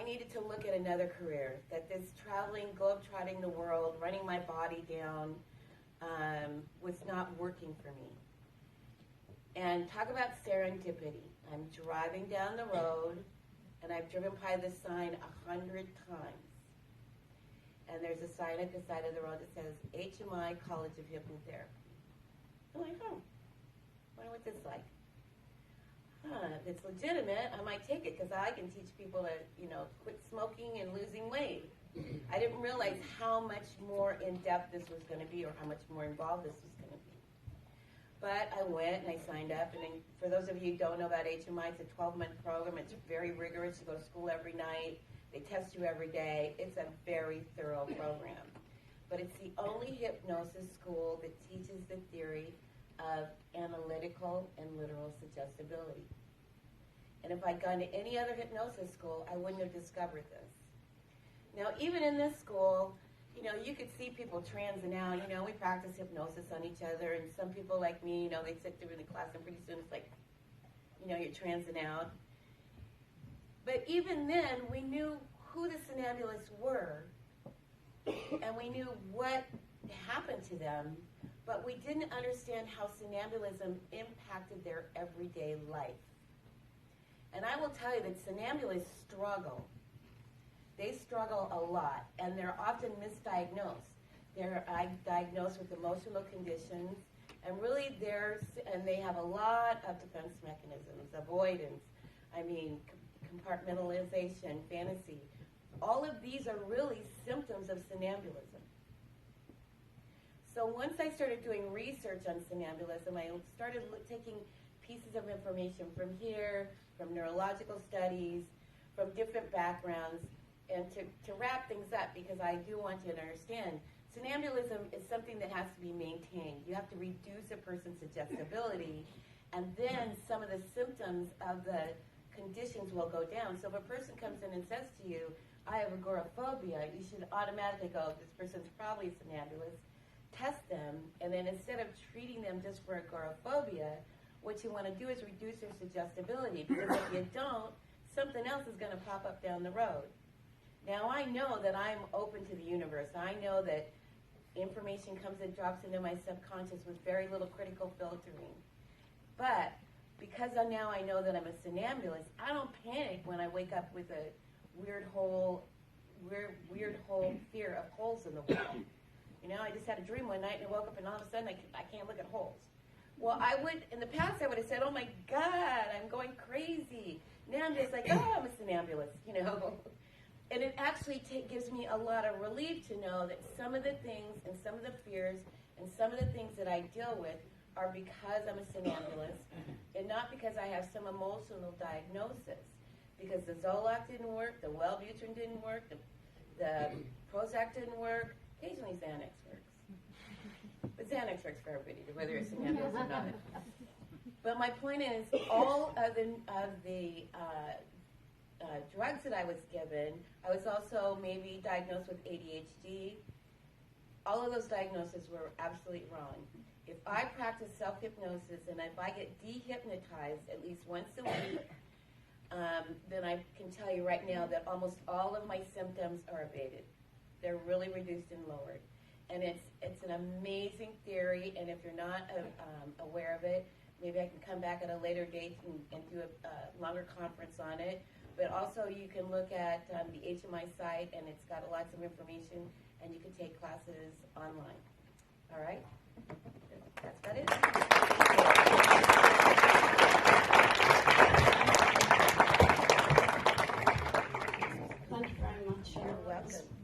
needed to look at another career, that this traveling, globe-trotting the world, running my body down was not working for me. And talk about serendipity. I'm driving down the road, and I've driven by this sign 100 times. And there's a sign at the side of the road that says, HMI College of Hypnotherapy. I'm like, wonder what this is like. If it's legitimate, I might take it because I can teach people to, quit smoking and losing weight. I didn't realize how much more in-depth this was going to be or how much more involved this was going to be. But I went and I signed up. And then, for those of you who don't know about HMI, it's a 12-month program. It's very rigorous. You go to school every night. They test you every day. It's a very thorough program. But it's the only hypnosis school that teaches the theory of analytical and literal suggestibility. And if I'd gone to any other hypnosis school, I wouldn't have discovered this. Now, even in this school, you could see people transing out. We practice hypnosis on each other, and some people like me, they sit through the class, and pretty soon it's like, you're transing out. But even then, we knew who the somnambulists were, and we knew what happened to them, but we didn't understand how somnambulism impacted their everyday life. And I will tell you that somnambulists struggle. They struggle a lot, and they're often misdiagnosed. They're diagnosed with emotional conditions, and really they have a lot of defense mechanisms, avoidance, compartmentalization, fantasy. All of these are really symptoms of somnambulism. So once I started doing research on somnambulism, I started taking pieces of information from here, from neurological studies, from different backgrounds, and to wrap things up, because I do want you to understand, somnambulism is something that has to be maintained. You have to reduce a person's suggestibility, and then some of the symptoms of the conditions will go down. So if a person comes in and says to you, I have agoraphobia, you should automatically go, this person's probably a somnambulist. Test them, and then instead of treating them just for agoraphobia, what you want to do is reduce their suggestibility, because if you don't, something else is going to pop up down the road. Now, I know that I'm open to the universe. I know that information comes and drops into my subconscious with very little critical filtering. But because now I know that I'm a somnambulist, I don't panic when I wake up with a weird whole fear of holes in the wall. I just had a dream one night and I woke up and all of a sudden I can't look at holes. Well, in the past I would have said, oh my God, I'm going crazy. Now I'm just like, oh, I'm a somnambulist, And it actually gives me a lot of relief to know that some of the things and some of the fears and some of the things that I deal with are because I'm a somnambulist and not because I have some emotional diagnosis. Because the Zoloft didn't work, the Wellbutrin didn't work, the Prozac didn't work. Occasionally Xanax works. But Xanax works for everybody, whether it's somnambulist or not. But my point is, all of the drugs that I was given, I was also maybe diagnosed with ADHD. All of those diagnoses were absolutely wrong. If I practice self-hypnosis and if I get dehypnotized at least once a week, then I can tell you right now that almost all of my symptoms are abated. They're really reduced and lowered. And it's an amazing theory, and if you're not aware of it, maybe I can come back at a later date and do a longer conference on it. But also you can look at the HMI site, and it's got lots of information, and you can take classes online. All right? That's about it. Thank you very much. You're welcome.